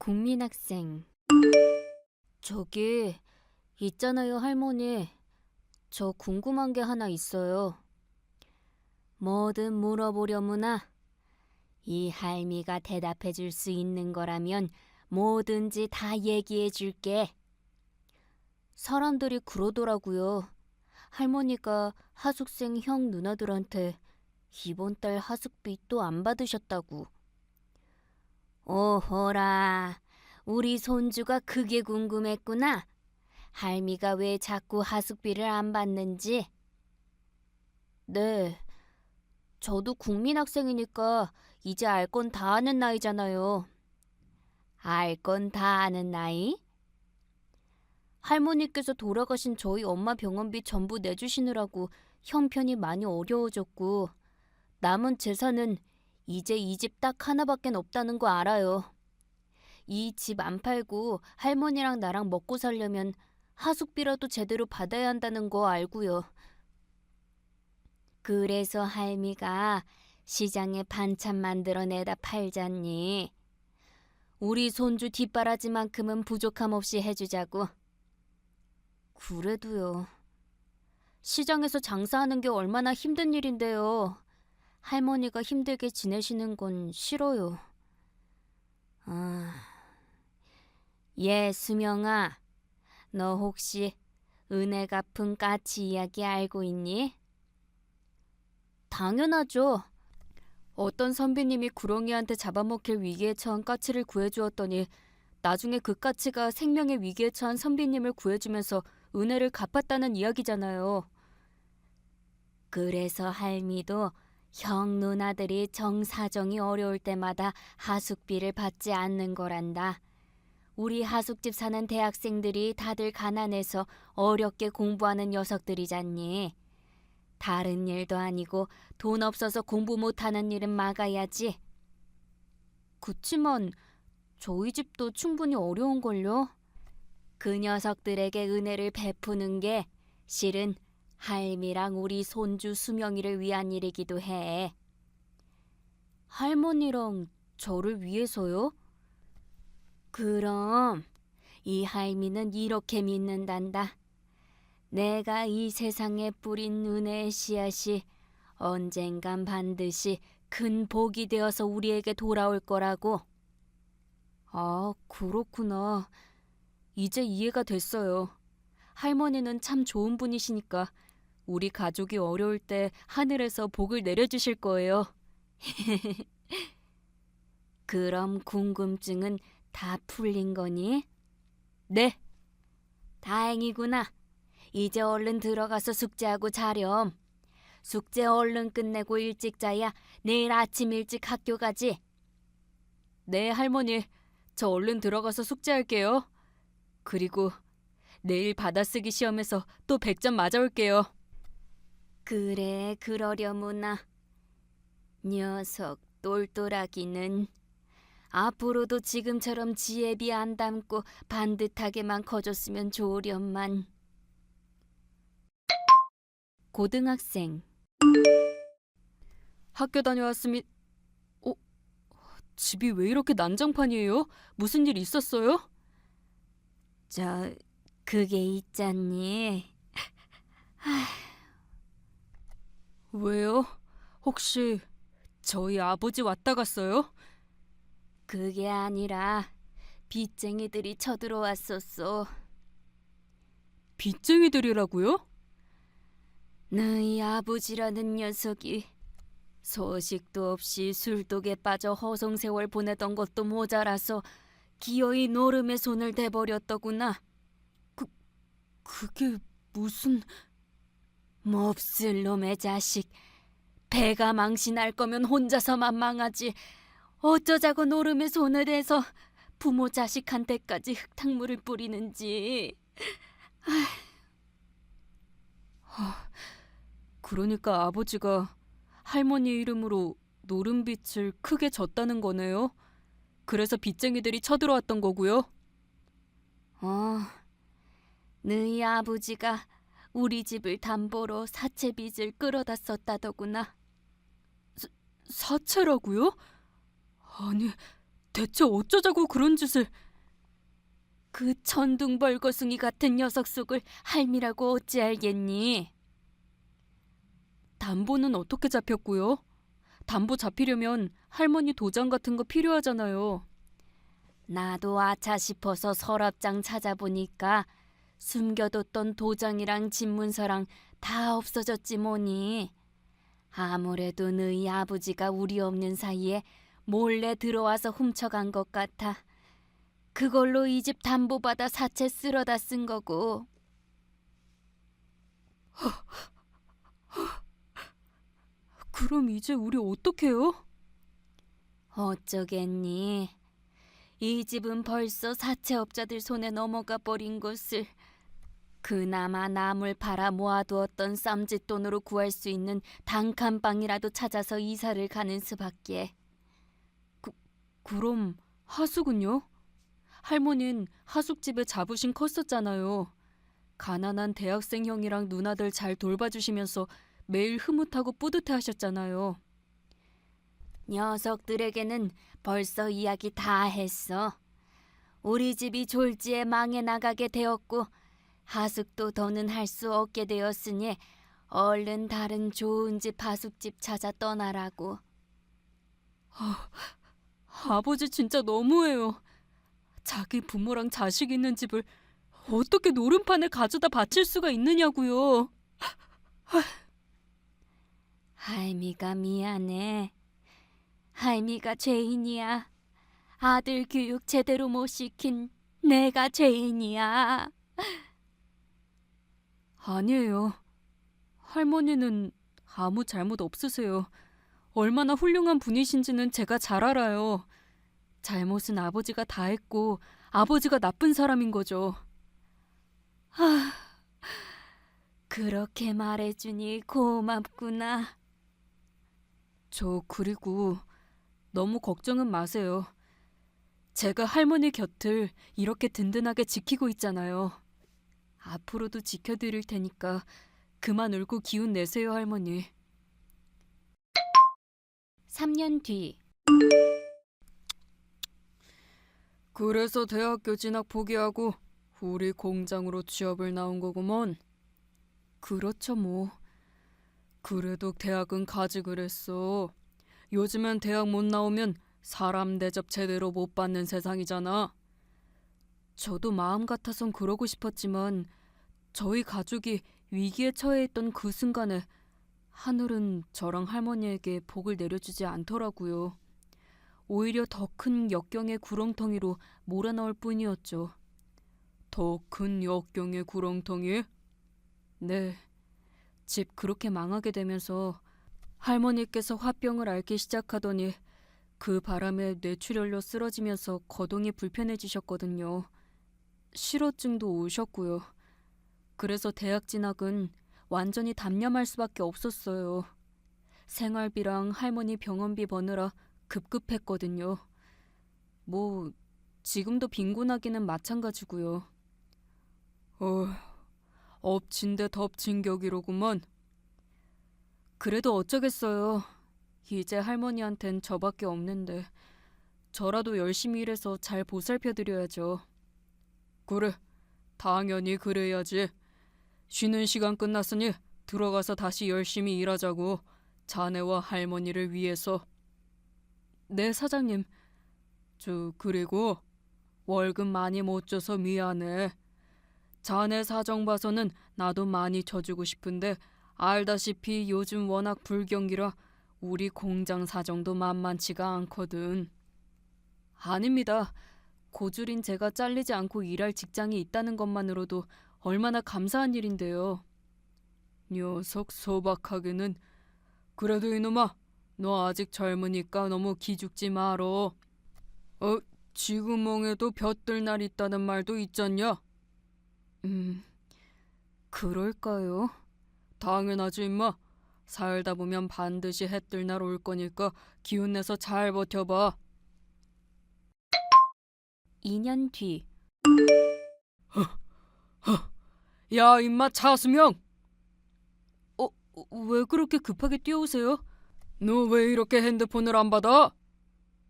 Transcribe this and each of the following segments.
국민학생. 저기, 있잖아요, 할머니. 저 궁금한 게 하나 있어요. 뭐든 물어보려무나 이 할미가 대답해 줄 수 있는 거라면 뭐든지 다 얘기해 줄게. 사람들이 그러더라고요. 할머니가 하숙생 형 누나들한테 이번 달 하숙비 또 안 받으셨다고. 오호라, 우리 손주가 그게 궁금했구나. 할미가 왜 자꾸 하숙비를 안 받는지. 네, 저도 국민학생이니까 이제 알 건 다 아는 나이잖아요. 알 건 다 아는 나이? 할머니께서 돌아가신 저희 엄마 병원비 전부 내주시느라고 형편이 많이 어려워졌고 남은 재산은 이제 이 집 딱 하나밖에 없다는 거 알아요. 이 집 안 팔고 할머니랑 나랑 먹고 살려면 하숙비라도 제대로 받아야 한다는 거 알고요. 그래서 할미가 시장에 반찬 만들어내다 팔잖니. 우리 손주 뒷바라지만큼은 부족함 없이 해주자고. 그래도요. 시장에서 장사하는 게 얼마나 힘든 일인데요. 할머니가 힘들게 지내시는 건 싫어요. 수명아, 너 혹시 은혜 갚은 까치 이야기 알고 있니? 당연하죠. 어떤 선비님이 구렁이한테 잡아먹힐 위기에 처한 까치를 구해주었더니 나중에 그 까치가 생명의 위기에 처한 선비님을 구해주면서 은혜를 갚았다는 이야기잖아요. 그래서 할미도 형 누나들이 정사정이 어려울 때마다 하숙비를 받지 않는 거란다. 우리 하숙집 사는 대학생들이 다들 가난해서 어렵게 공부하는 녀석들이잖니. 다른 일도 아니고 돈 없어서 공부 못하는 일은 막아야지. 그치만 저희 집도 충분히 어려운걸요. 그 녀석들에게 은혜를 베푸는 게 실은 할미랑 우리 손주 수명이를 위한 일이기도 해. 할머니랑 저를 위해서요? 그럼 이 할미는 이렇게 믿는단다. 내가 이 세상에 뿌린 은혜의 씨앗이 언젠간 반드시 큰 복이 되어서 우리에게 돌아올 거라고. 아, 그렇구나. 이제 이해가 됐어요. 할머니는 참 좋은 분이시니까 우리 가족이 어려울 때 하늘에서 복을 내려주실 거예요. 그럼 궁금증은 다 풀린 거니? 네. 다행이구나. 이제 얼른 들어가서 숙제하고 자렴. 숙제 얼른 끝내고 일찍 자야 내일 아침 일찍 학교 가지. 네, 할머니. 저 얼른 들어가서 숙제할게요. 그리고 내일 받아쓰기 시험에서 또 100점 맞아올게요. 그래, 그러려무나. 녀석 똘똘하기는. 앞으로도 지금처럼 지혜비 안 담고 반듯하게만 커줬으면 좋으련만. 고등학생. 학교 다녀왔습니다. 집이 왜 이렇게 난장판이에요? 무슨 일 있었어요? 그게 있잖니. 왜요? 혹시 저희 아버지 왔다 갔어요? 그게 아니라 빚쟁이들이 쳐들어왔었어. 빚쟁이들이라고요? 너희 아버지라는 녀석이 소식도 없이 술독에 빠져 허송세월 보내던 것도 모자라서 기어이 노름의 손을 대버렸더구나. 그게 무슨... 몹쓸 놈의 자식. 배가 망신할 거면 혼자서만 망하지. 어쩌자고 노름의 손을 대서 부모 자식한테까지 흙탕물을 뿌리는지. 그러니까 아버지가 할머니 이름으로 노름빚을 크게 졌다는 거네요. 그래서 빚쟁이들이 쳐들어왔던 거고요. 너희 아버지가 우리 집을 담보로 사채 빚을 끌어다 썼다더구나. 사채라고요? 아니, 대체 어쩌자고 그런 짓을. 그 천둥벌거숭이 같은 녀석 속을 할미라고 어찌 알겠니? 담보는 어떻게 잡혔고요? 담보 잡히려면 할머니 도장 같은 거 필요하잖아요. 나도 아차 싶어서 서랍장 찾아보니까 숨겨뒀던 도장이랑 집문서랑 다 없어졌지 뭐니. 아무래도 너희 아버지가 우리 없는 사이에 몰래 들어와서 훔쳐간 것 같아. 그걸로 이 집 담보받아 사채 쓸어다 쓴 거고. 그럼 이제 우리 어떡해요? 어쩌겠니? 이 집은 벌써 사채업자들 손에 넘어가 버린 것을 그나마 남을 팔아 모아두었던 쌈짓돈으로 구할 수 있는 단칸방이라도 찾아서 이사를 가는 수밖에. 그럼 하숙은요? 할머니는 하숙집에 자부심 컸었잖아요. 가난한 대학생 형이랑 누나들 잘 돌봐주시면서 매일 흐뭇하고 뿌듯해 하셨잖아요. 녀석들에게는 벌써 이야기 다 했어. 우리 집이 졸지에 망해 나가게 되었고 하숙도 더는 할 수 없게 되었으니 얼른 다른 좋은 집 하숙집 찾아 떠나라고. 아버지 진짜 너무해요. 자기 부모랑 자식 있는 집을 어떻게 노름판에 가져다 바칠 수가 있느냐고요. 할미가 미안해. 할미가 죄인이야. 아들 교육 제대로 못 시킨 내가 죄인이야. 아니에요. 할머니는 아무 잘못 없으세요. 얼마나 훌륭한 분이신지는 제가 잘 알아요. 잘못은 아버지가 다 했고 아버지가 나쁜 사람인 거죠. 그렇게 말해주니 고맙구나. 저 그리고 너무 걱정은 마세요. 제가 할머니 곁을 이렇게 든든하게 지키고 있잖아요. 앞으로도 지켜드릴 테니까 그만 울고 기운 내세요, 할머니. 3년 뒤. 그래서 대학교 진학 포기하고 우리 공장으로 취업을 나온 거구먼. 그렇죠 뭐. 그래도 대학은 가지 그랬어. 요즘엔 대학 못 나오면 사람 대접 제대로 못 받는 세상이잖아. 저도 마음 같아선 그러고 싶었지만 저희 가족이 위기에 처해 있던 그 순간에 하늘은 저랑 할머니에게 복을 내려주지 않더라고요. 오히려 더 큰 역경의 구렁텅이로 몰아넣을 뿐이었죠. 더 큰 역경의 구렁텅이? 네. 집 그렇게 망하게 되면서 할머니께서 화병을 앓기 시작하더니 그 바람에 뇌출혈로 쓰러지면서 거동이 불편해지셨거든요. 실어증도 오셨고요. 그래서 대학 진학은 완전히 담념할 수밖에 없었어요. 생활비랑 할머니 병원비 버느라 급급했거든요. 뭐 지금도 빈곤하기는 마찬가지고요. 엎친 데 덮친 격이로구먼. 그래도 어쩌겠어요. 이제 할머니한텐 저밖에 없는데 저라도 열심히 일해서 잘 보살펴드려야죠. 그래, 당연히 그래야지. 쉬는 시간 끝났으니 들어가서 다시 열심히 일하자고. 자네와 할머니를 위해서. 네, 사장님. 그리고 월급 많이 못 줘서 미안해. 자네 사정 봐서는 나도 많이 져주고 싶은데 알다시피 요즘 워낙 불경기라 우리 공장 사정도 만만치가 않거든. 아닙니다. 고졸인 제가 잘리지 않고 일할 직장이 있다는 것만으로도 얼마나 감사한 일인데요. 녀석 소박하게는. 그래도 이놈아, 너 아직 젊으니까 너무 기죽지 말어. 지구멍에도 볕들 날 있다는 말도 있잖냐? 그럴까요? 당연하지 임마. 살다 보면 반드시 해뜰 날 올 거니까 기운내서 잘 버텨봐. 2년 뒤. 야 임마 차수명! 왜 그렇게 급하게 뛰어오세요? 너 왜 이렇게 핸드폰을 안 받아?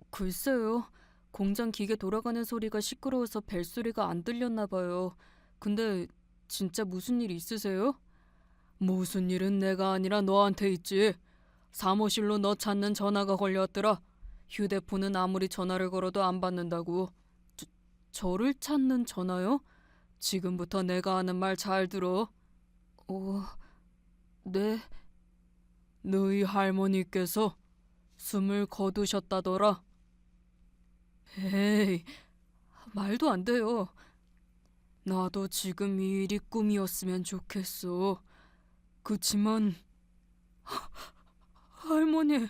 글쎄요. 공장 기계 돌아가는 소리가 시끄러워서 벨소리가 안 들렸나 봐요. 근데 진짜 무슨 일 있으세요? 무슨 일은 내가 아니라 너한테 있지. 사무실로 너 찾는 전화가 걸려왔더라. 휴대폰은 아무리 전화를 걸어도 안 받는다고. 저를 찾는 전화요? 지금부터 내가 하는 말 잘 들어. 네. 너희 할머니께서 숨을 거두셨다더라. 에이, 말도 안 돼요. 나도 지금 이 일이 꿈이었으면 좋겠어. 그치만 할머니,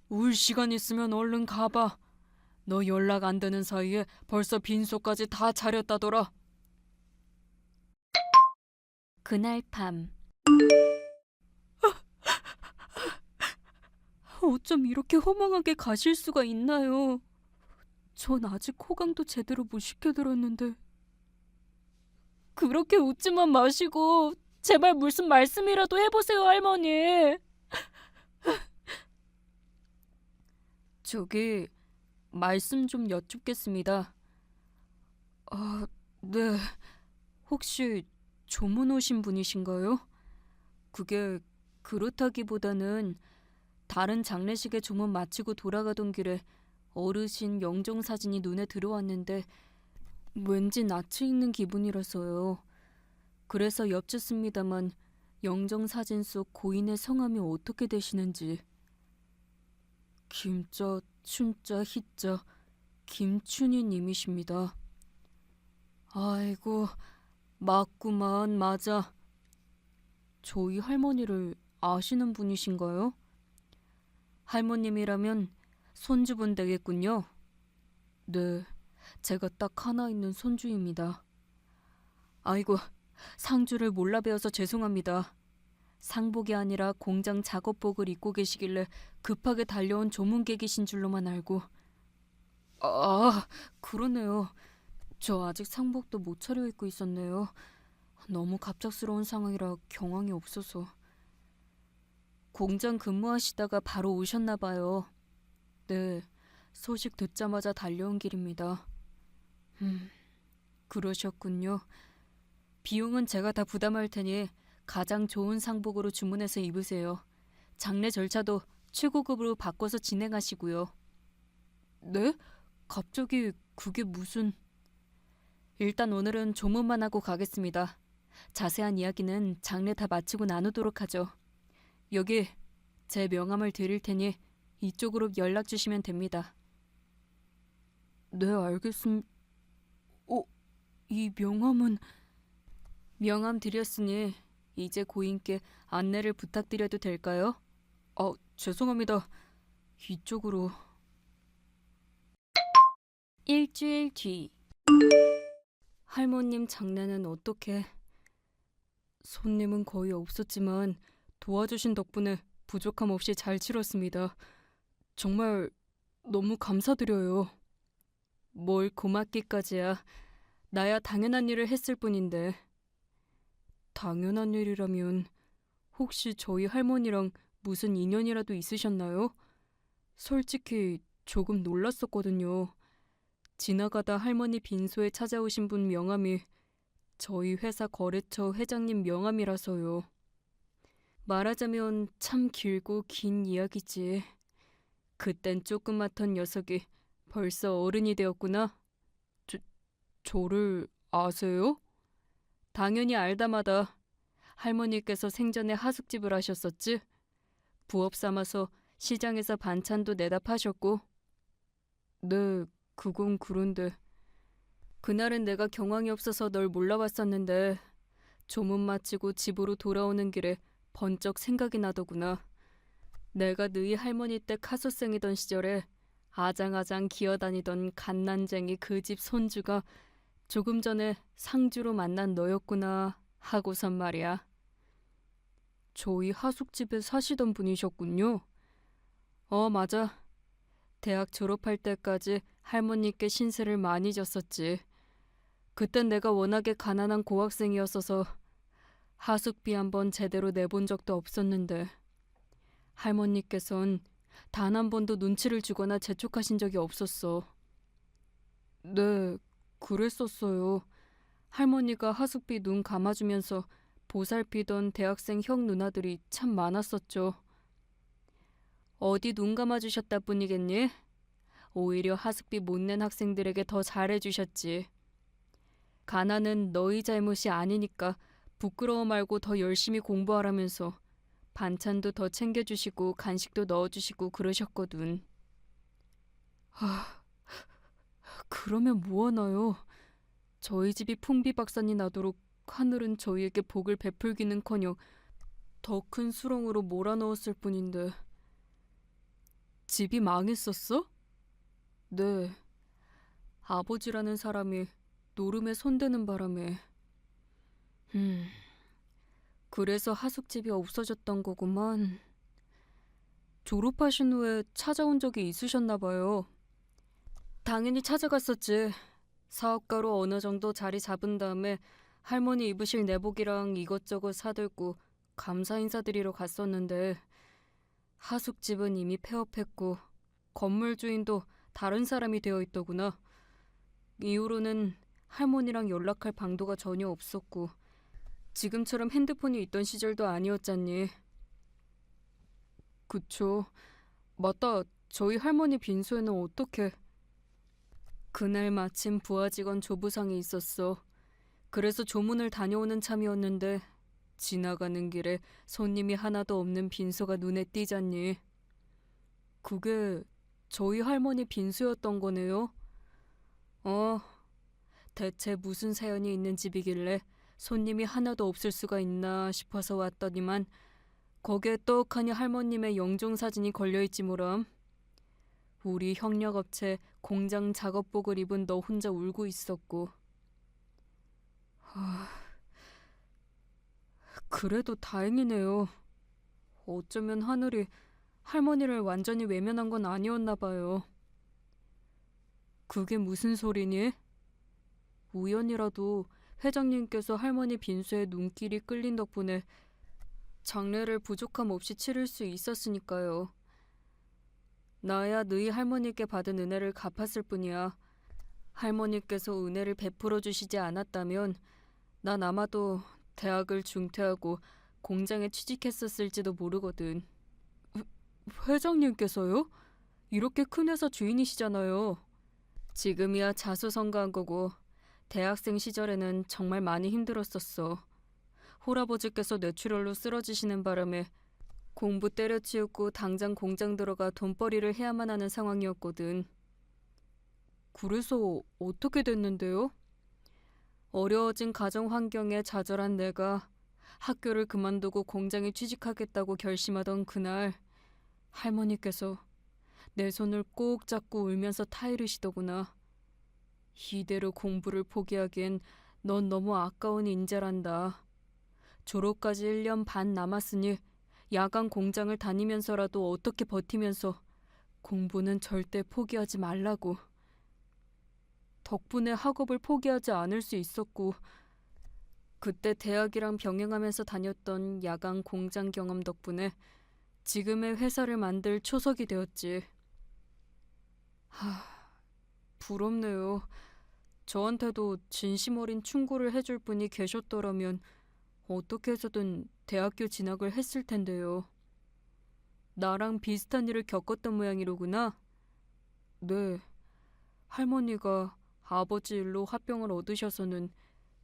울 시간 있으면 얼른 가봐. 너 연락 안 되는 사이에 벌써 빈소까지 다 차렸다더라. 그날 밤 어쩜 이렇게 허망하게 가실 수가 있나요? 전 아직 호강도 제대로 못 시켜드렸는데. 그렇게 웃지만 마시고 제발 무슨 말씀이라도 해보세요, 할머니. 저기 말씀 좀 여쭙겠습니다. 네. 혹시 조문 오신 분이신가요? 그게 그렇다기보다는 다른 장례식에 조문 마치고 돌아가던 길에 어르신 영정 사진이 눈에 들어왔는데 왠지 낯이 익는 기분이라서요. 그래서 여쭙습니다만 영정 사진 속 고인의 성함이 어떻게 되시는지. 김자, 춘자, 희자, 김춘희 님이십니다. 아이고, 맞구만, 맞아. 저희 할머니를 아시는 분이신가요? 할머님이라면 손주분 되겠군요. 네, 제가 딱 하나 있는 손주입니다. 아이고, 상주를 몰라 배워서 죄송합니다. 상복이 아니라 공장 작업복을 입고 계시길래 급하게 달려온 조문객이신 줄로만 알고. 아, 그러네요. 저 아직 상복도 못 차려입고 있었네요. 너무 갑작스러운 상황이라 경황이 없어서. 공장 근무하시다가 바로 오셨나 봐요. 네, 소식 듣자마자 달려온 길입니다. 그러셨군요. 비용은 제가 다 부담할 테니 가장 좋은 상복으로 주문해서 입으세요. 장례 절차도 최고급으로 바꿔서 진행하시고요. 네? 갑자기 그게 무슨... 일단 오늘은 조문만 하고 가겠습니다. 자세한 이야기는 장례 다 마치고 나누도록 하죠. 여기 제 명함을 드릴 테니 이쪽으로 연락 주시면 됩니다. 네, 알겠습니다. 이 명함은... 명함 드렸으니 이제 고인께 안내를 부탁드려도 될까요? 죄송합니다. 이쪽으로... 일주일 뒤 할머님 장례는 어떻게... 손님은 거의 없었지만 도와주신 덕분에 부족함 없이 잘 치렀습니다. 정말 너무 감사드려요. 뭘 고맙기까지야. 나야 당연한 일을 했을 뿐인데. 당연한 일이라면 혹시 저희 할머니랑 무슨 인연이라도 있으셨나요? 솔직히 조금 놀랐었거든요. 지나가다 할머니 빈소에 찾아오신 분 명함이 저희 회사 거래처 회장님 명함이라서요. 말하자면 참 길고 긴 이야기지. 그땐 조그맣던 녀석이 벌써 어른이 되었구나. 저를 아세요? 당연히 알다마다. 할머니께서 생전에 하숙집을 하셨었지? 부업 삼아서 시장에서 반찬도 내다 파셨고. 네, 그건 그런데. 그날은 내가 경황이 없어서 널 몰라봤었는데 조문 마치고 집으로 돌아오는 길에 번쩍 생각이 나더구나. 내가 너희 할머니 때 카소생이던 시절에 아장아장 기어다니던 갓난쟁이 그 집 손주가 조금 전에 상주로 만난 너였구나 하고선 말이야. 저희 하숙집에 사시던 분이셨군요. 맞아. 대학 졸업할 때까지 할머니께 신세를 많이 졌었지. 그땐 내가 워낙에 가난한 고학생이었어서 하숙비 한번 제대로 내본 적도 없었는데 할머니께선 단 한 번도 눈치를 주거나 재촉하신 적이 없었어. 네, 그랬었어요. 할머니가 하숙비 눈 감아주면서 보살피던 대학생 형 누나들이 참 많았었죠. 어디 눈 감아주셨다 뿐이겠니? 오히려 하숙비 못 낸 학생들에게 더 잘해주셨지. 가난은 너희 잘못이 아니니까 부끄러워 말고 더 열심히 공부하라면서 반찬도 더 챙겨주시고 간식도 넣어주시고 그러셨거든. 그러면 뭐하나요? 저희 집이 풍비박산이 나도록 하늘은 저희에게 복을 베풀기는커녕 더 큰 수렁으로 몰아넣었을 뿐인데. 집이 망했었어? 네. 아버지라는 사람이 노름에 손대는 바람에. 그래서 하숙집이 없어졌던 거구만. 졸업하신 후에 찾아온 적이 있으셨나 봐요. 당연히 찾아갔었지. 사업가로 어느 정도 자리 잡은 다음에 할머니 입으실 내복이랑 이것저것 사들고 감사 인사드리러 갔었는데 하숙집은 이미 폐업했고 건물 주인도 다른 사람이 되어 있더구나. 이후로는 할머니랑 연락할 방도가 전혀 없었고 지금처럼 핸드폰이 있던 시절도 아니었잖니. 그쵸. 맞다. 저희 할머니 빈소에는 어떻게... 그날 마침 부하 직원 조부상이 있었어. 그래서 조문을 다녀오는 참이었는데 지나가는 길에 손님이 하나도 없는 빈소가 눈에 띄잖니. 그게 저희 할머니 빈소였던 거네요. 대체 무슨 사연이 있는 집이길래 손님이 하나도 없을 수가 있나 싶어서 왔더니만 거기에 떡하니 할머님의 영종사진이 걸려있지 뭐람. 우리 협력업체 공장 작업복을 입은 너 혼자 울고 있었고. 그래도 다행이네요. 어쩌면 하늘이 할머니를 완전히 외면한 건 아니었나 봐요. 그게 무슨 소리니? 우연이라도 회장님께서 할머니 빈소에 눈길이 끌린 덕분에 장례를 부족함 없이 치를 수 있었으니까요. 나야 너희 할머니께 받은 은혜를 갚았을 뿐이야. 할머니께서 은혜를 베풀어 주시지 않았다면 난 아마도 대학을 중퇴하고 공장에 취직했었을지도 모르거든. 회장님께서요? 이렇게 큰 회사 주인이시잖아요. 지금이야 자수성가한 거고 대학생 시절에는 정말 많이 힘들었었어. 홀아버지께서 뇌출혈로 쓰러지시는 바람에 공부 때려치우고 당장 공장 들어가 돈벌이를 해야만 하는 상황이었거든. 그래서 어떻게 됐는데요? 어려워진 가정 환경에 좌절한 내가 학교를 그만두고 공장에 취직하겠다고 결심하던 그날 할머니께서 내 손을 꼭 잡고 울면서 타이르시더구나. 이대로 공부를 포기하기엔 넌 너무 아까운 인재란다. 졸업까지 1년 반 남았으니 야간 공장을 다니면서라도 어떻게 버티면서 공부는 절대 포기하지 말라고. 덕분에 학업을 포기하지 않을 수 있었고 그때 대학이랑 병행하면서 다녔던 야간 공장 경험 덕분에 지금의 회사를 만들 초석이 되었지. 부럽네요. 저한테도 진심 어린 충고를 해줄 분이 계셨더라면 어떻게 해서든 대학교 진학을 했을 텐데요. 나랑 비슷한 일을 겪었던 모양이로구나. 네. 할머니가 아버지 일로 화병을 얻으셔서는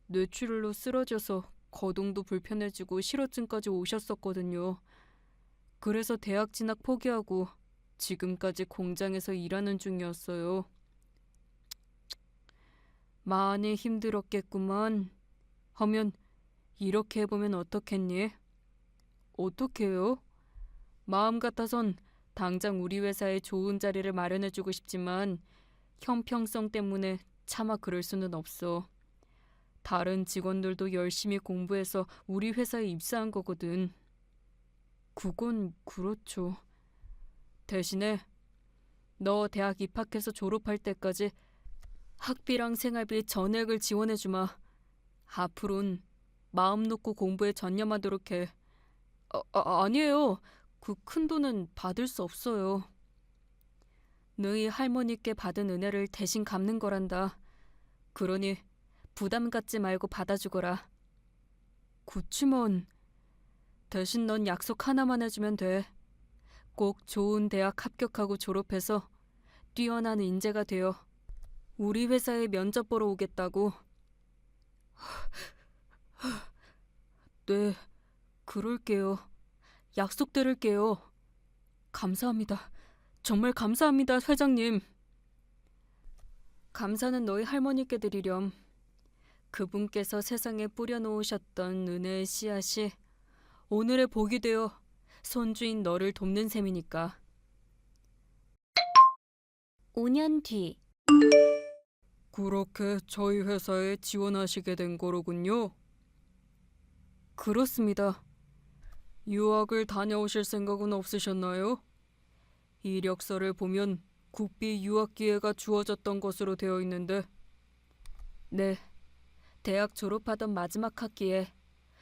뇌출혈로 쓰러져서 거동도 불편해지고 실어증까지 오셨었거든요. 그래서 대학 진학 포기하고 지금까지 공장에서 일하는 중이었어요. 많이 힘들었겠구만. 하면 이렇게 해보면 어떻겠니? 어떻게요? 마음 같아선 당장 우리 회사에 좋은 자리를 마련해주고 싶지만 형평성 때문에 차마 그럴 수는 없어. 다른 직원들도 열심히 공부해서 우리 회사에 입사한 거거든. 그건 그렇죠. 대신에 너 대학 입학해서 졸업할 때까지 학비랑 생활비 전액을 지원해주마. 앞으론 마음 놓고 공부에 전념하도록 해. 아니에요. 그 큰 돈은 받을 수 없어요. 너희 할머니께 받은 은혜를 대신 갚는 거란다. 그러니 부담 갖지 말고 받아주거라. 그치만 대신 넌 약속 하나만 해주면 돼. 꼭 좋은 대학 합격하고 졸업해서 뛰어난 인재가 되어 우리 회사에 면접 보러 오겠다고. 네, 그럴게요. 약속 드릴게요. 감사합니다. 정말 감사합니다, 회장님. 감사는 너희 할머니께 드리렴. 그분께서 세상에 뿌려놓으셨던 은혜의 씨앗이 오늘의 복이 되어 손주인 너를 돕는 셈이니까. 5년 뒤. 그렇게 저희 회사에 지원하시게 된 거로군요. 그렇습니다. 유학을 다녀오실 생각은 없으셨나요? 이력서를 보면 국비 유학 기회가 주어졌던 것으로 되어 있는데. 네, 대학 졸업하던 마지막 학기에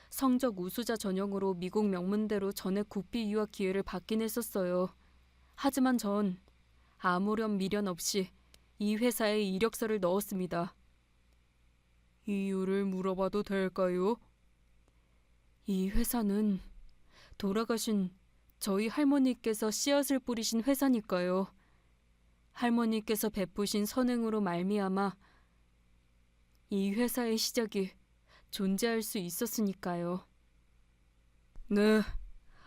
성적 우수자 전형으로 미국 명문대로 전액 국비 유학 기회를 받긴 했었어요. 하지만 전 아무런 미련 없이 이 회사에 이력서를 넣었습니다. 이유를 물어봐도 될까요? 이 회사는 돌아가신 저희 할머니께서 씨앗을 뿌리신 회사니까요. 할머니께서 베푸신 선행으로 말미암아 이 회사의 시작이 존재할 수 있었으니까요. 네,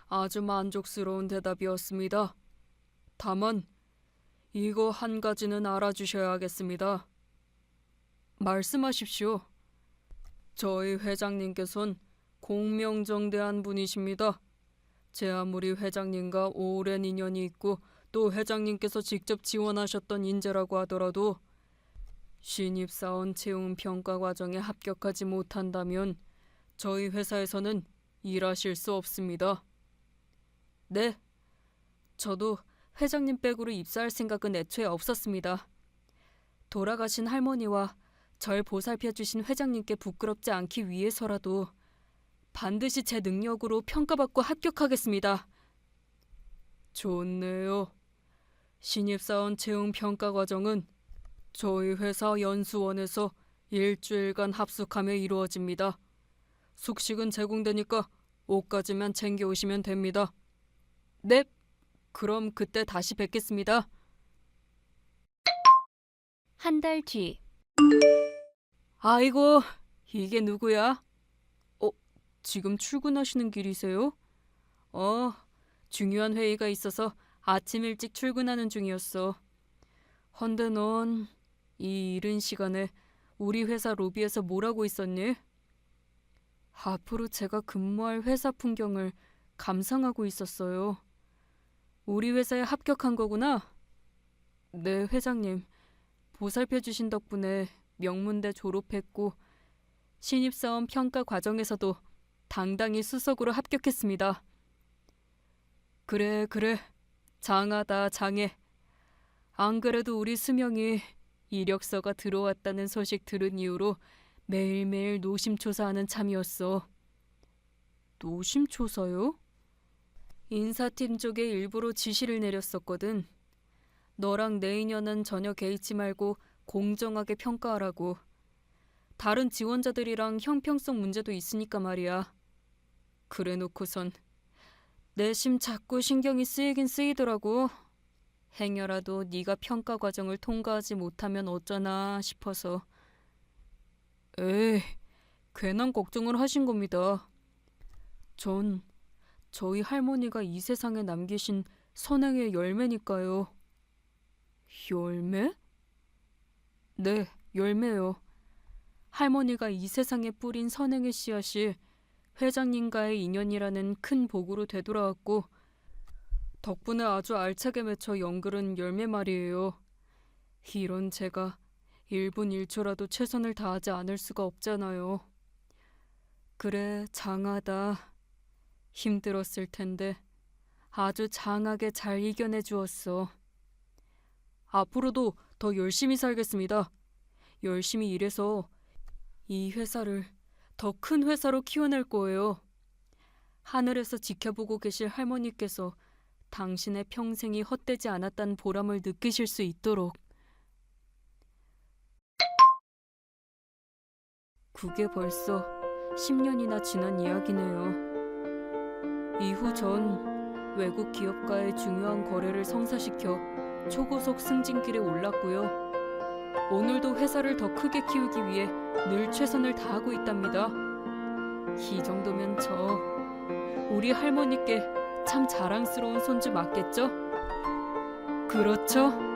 아주 만족스러운 대답이었습니다. 다만 이거 한 가지는 알아주셔야겠습니다. 말씀하십시오. 저희 회장님께선 공명정대한 분이십니다. 제 아무리 회장님과 오랜 인연이 있고 또 회장님께서 직접 지원하셨던 인재라고 하더라도 신입사원 채용 평가 과정에 합격하지 못한다면 저희 회사에서는 일하실 수 없습니다. 네, 저도 회장님 백으로 입사할 생각은 애초에 없었습니다. 돌아가신 할머니와 절 보살펴주신 회장님께 부끄럽지 않기 위해서라도 반드시 제 능력으로 평가받고 합격하겠습니다. 좋네요. 신입사원 채용 평가 과정은 저희 회사 연수원에서 일주일간 합숙하며 이루어집니다. 숙식은 제공되니까 옷까지만 챙겨오시면 됩니다. 네, 그럼 그때 다시 뵙겠습니다. 한 달 뒤. 아이고, 이게 누구야? 지금 출근하시는 길이세요? 중요한 회의가 있어서 아침 일찍 출근하는 중이었어. 헌데 넌 이 이른 시간에 우리 회사 로비에서 뭘 하고 있었니? 앞으로 제가 근무할 회사 풍경을 감상하고 있었어요. 우리 회사에 합격한 거구나? 네, 회장님. 보살펴 주신 덕분에 명문대 졸업했고 신입사원 평가 과정에서도 당당히 수석으로 합격했습니다. 그래, 장하다, 장해. 안 그래도 우리 수명이 이력서가 들어왔다는 소식 들은 이후로 매일매일 노심초사하는 참이었어. 노심초사요? 인사팀 쪽에 일부러 지시를 내렸었거든. 너랑 내 인연은 전혀 개의치 말고 공정하게 평가하라고. 다른 지원자들이랑 형평성 문제도 있으니까 말이야. 그래놓고선 내심 자꾸 신경이 쓰이긴 쓰이더라고. 행여라도 네가 평가 과정을 통과하지 못하면 어쩌나 싶어서. 에이, 괜한 걱정을 하신 겁니다. 전 저희 할머니가 이 세상에 남기신 선행의 열매니까요. 열매? 네, 열매요. 할머니가 이 세상에 뿌린 선행의 씨앗이 회장님과의 인연이라는 큰 복으로 되돌아왔고 덕분에 아주 알차게 맺혀 연글은 열매 말이에요. 이런 제가 1분 1초라도 최선을 다하지 않을 수가 없잖아요. 그래, 장하다. 힘들었을 텐데 아주 장하게 잘 이겨내 주었어. 앞으로도 더 열심히 살겠습니다. 열심히 일해서 이 회사를 더 큰 회사로 키워낼 거예요. 하늘에서 지켜보고 계실 할머니께서 당신의 평생이 헛되지 않았다는 보람을 느끼실 수 있도록. 그게 벌써 10년이나 지난 이야기네요. 이후 전 외국 기업과의 중요한 거래를 성사시켜 초고속 승진길에 올랐고요. 오늘도 회사를 더 크게 키우기 위해 늘 최선을 다하고 있답니다. 이 정도면 우리 할머니께 참 자랑스러운 손주 맞겠죠? 그렇죠?